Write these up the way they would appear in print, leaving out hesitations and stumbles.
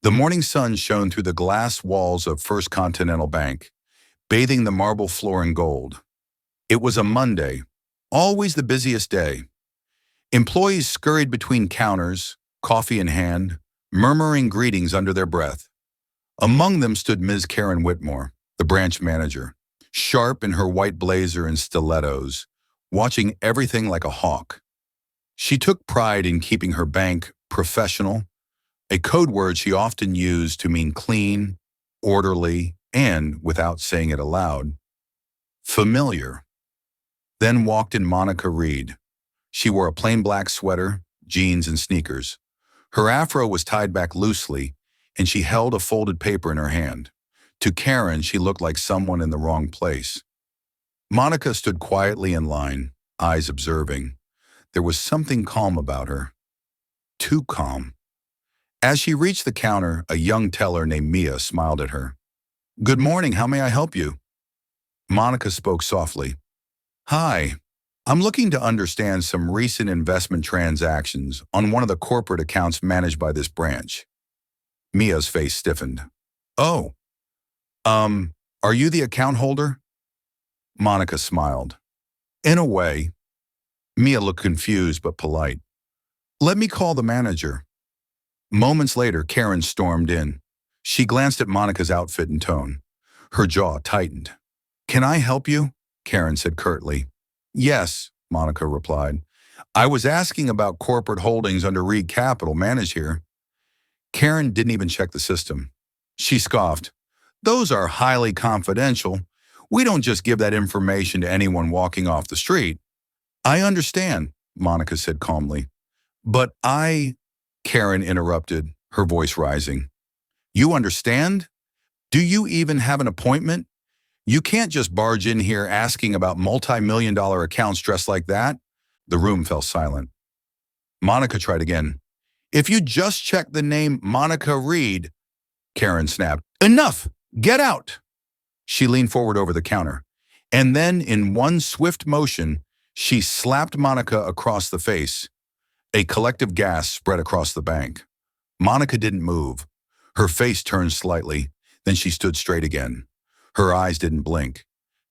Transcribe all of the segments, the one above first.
The morning sun shone through the glass walls of First Continental Bank, bathing the marble floor in gold. It was a Monday, always the busiest day. Employees scurried between counters, coffee in hand, murmuring greetings under their breath. Among them stood Ms. Karen Whitmore, the branch manager, sharp in her white blazer and stilettos, watching everything like a hawk. She took pride in keeping her bank professional, a code word she often used to mean clean, orderly, and, without saying it aloud, familiar. Then walked in Monica Reed. She wore a plain black sweater, jeans, and sneakers. Her afro was tied back loosely, and she held a folded paper in her hand. To Karen, she looked like someone in the wrong place. Monica stood quietly in line, eyes observing. There was something calm about her. Too calm. As she reached the counter, a young teller named Mia smiled at her. "Good morning, how may I help you?" Monica spoke softly. "Hi, I'm looking to understand some recent investment transactions on one of the corporate accounts managed by this branch." Mia's face stiffened. "Oh, are you the account holder?" Monica smiled. "In a way." Mia looked confused but polite. "Let me call the manager." Moments later, Karen stormed in. She glanced at Monica's outfit and tone. Her jaw tightened. "Can I help you?" Karen said curtly. "Yes," Monica replied. "I was asking about corporate holdings under Reed Capital managed here." Karen didn't even check the system. She scoffed. "Those are highly confidential. We don't just give that information to anyone walking off the street." "I understand," Monica said calmly. "But Karen interrupted, her voice rising. "You understand? Do you even have an appointment? You can't just barge in here asking about multi-million-dollar accounts dressed like that." The room fell silent. Monica tried again. "If you just check the name Monica Reed," Karen snapped. "Enough! Get out!" She leaned forward over the counter, and then in one swift motion, she slapped Monica across the face. A collective gasp spread across the bank. Monica didn't move. Her face turned slightly, then she stood straight again. Her eyes didn't blink.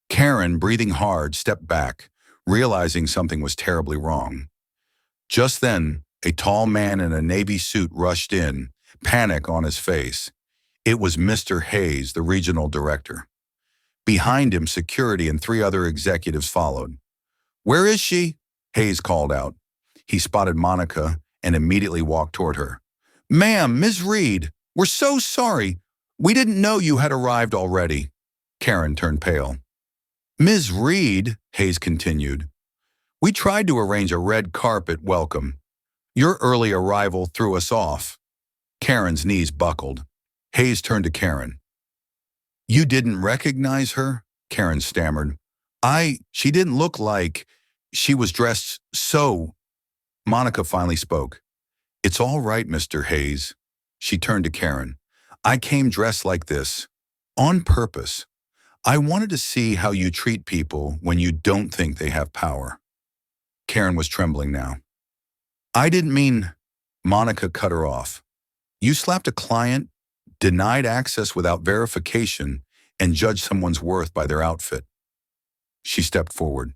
Karen, breathing hard, stepped back, realizing something was terribly wrong. Just then, a tall man in a navy suit rushed in, panic on his face. It was Mr. Hayes, the regional director. Behind him, security and 3 other executives followed. "Where is she?" Hayes called out. He spotted Monica and immediately walked toward her. "Ma'am, Ms. Reed, we're so sorry. We didn't know you had arrived already." Karen turned pale. "Ms. Reed," Hayes continued, "we tried to arrange a red carpet welcome. Your early arrival threw us off." Karen's knees buckled. Hayes turned to Karen. "You didn't recognize her?" Karen stammered. She didn't look like she was dressed so." Monica finally spoke. "It's all right, Mr. Hayes." She turned to Karen. "I came dressed like this, on purpose. I wanted to see how you treat people when you don't think they have power." Karen was trembling now. "I didn't mean—" Monica cut her off. "You slapped a client, denied access without verification, and judged someone's worth by their outfit." She stepped forward.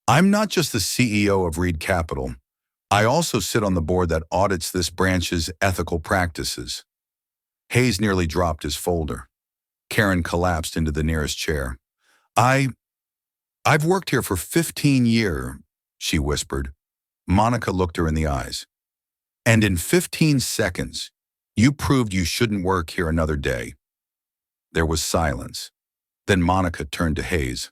"I'm not just the CEO of Reed Capital. I also sit on the board that audits this branch's ethical practices." Hayes nearly dropped his folder. Karen collapsed into the nearest chair. I've worked here for 15 years, she whispered. Monica looked her in the eyes. "And in 15 seconds, you proved you shouldn't work here another day." There was silence. Then Monica turned to Hayes.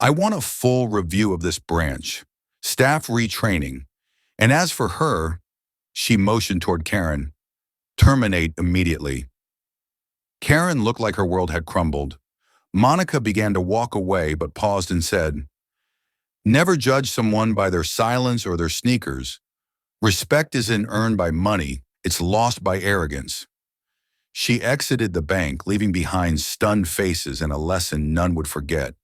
"I want a full review of this branch, staff retraining, and as for her," she motioned toward Karen, "terminate immediately." Karen looked like her world had crumbled. Monica began to walk away but paused and said, "Never judge someone by their silence or their sneakers. Respect isn't earned by money, it's lost by arrogance." She exited the bank, leaving behind stunned faces and a lesson none would forget.